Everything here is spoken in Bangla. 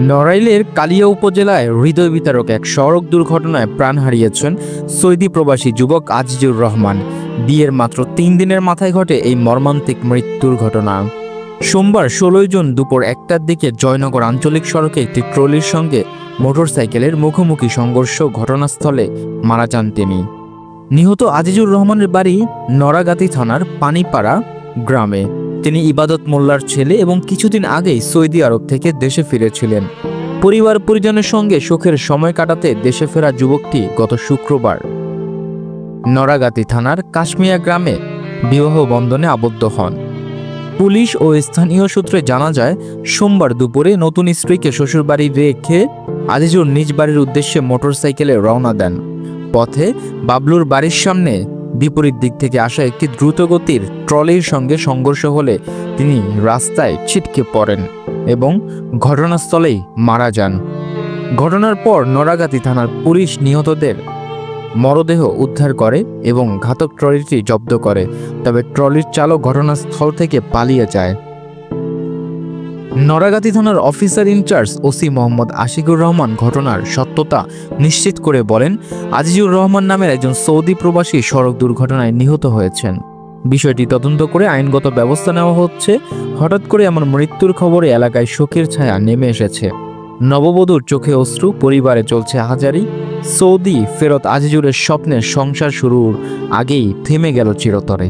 নড়াইলের কালিয়া উপজেলায় হৃদয় বিতারক এক সড়ক দুর্ঘটনায় প্রাণ হারিয়েছেন সৌদি প্রবাসী যুবক আজিজুর রহমান। বিয়ের মাত্র 3 দিনের মাথায় ঘটে এই মর্মান্তিক মৃত্যুর ঘটনা। সোমবার 16 জুন দুপুর 1টার দিকে জয়নগর আঞ্চলিক সড়কে একটি ট্রলির সঙ্গে মোটরসাইকেলের মুখোমুখি সংঘর্ষ ঘটনাস্থলে মারা যান তিনি। নিহত আজিজুর রহমানের বাড়ি নড়াগাতি থানার পানিপাড়া গ্রামে। তিনি ইবাদত মোল্লার ছেলে এবং কিছুদিন আগেই সৌদি আরব থেকে দেশে ফিরেছিলেন। পরিবার পরিজনের সঙ্গে সুখের সময় কাটাতে দেশে ফেরা যুবকটি গত শুক্রবার নড়াগাতি থানার কাশমিয়া গ্রামে বিবাহ বন্ধনে আবদ্ধ হন। পুলিশ ও স্থানীয় সূত্রে জানা যায়, সোমবার দুপুরে নতুন স্ত্রীকে শ্বশুরবাড়ি রেখে আজিজুর নিজ বাড়ির উদ্দেশ্যে মোটরসাইকেলে রওনা দেন। পথে বাবলুর বাড়ির সামনে বিপরীত দিক থেকে আসা একটি দ্রুতগতির ট্রলির সঙ্গে সংঘর্ষ হলে তিনি রাস্তায় ছিটকে পড়েন এবং ঘটনাস্থলেই মারা যান। ঘটনার পর নড়াগাতি থানার পুলিশ নিহতদের মরদেহ উদ্ধার করে এবং ঘাতক ট্রলিটি জব্দ করে, তবে ট্রলির চালক ঘটনাস্থল থেকে পালিয়ে যায়। নড়াগাতি থানার officer in charge OC Mohammad Ashikur Rahman ঘটনার সত্যতা নিশ্চিত করে বলেন, আজিজুর রহমান নামের একজন সৌদি প্রবাসী সড়ক দুর্ঘটনায় নিহত হয়েছেন। বিষয়টি তদন্ত করে আইনগত ব্যবস্থা নেওয়া হচ্ছে। হঠাৎ করে এমন মৃত্যুর খবরে এলাকায় শোকের ছায়া নেমে এসেছে। নববধূর চোখে অশ্রু, পরিবারে চলছে হাজারি। সৌদি ফেরত আজিজুরের স্বপ্নের সংসার শুরুর আগেই থেমে গেল চিরতরে।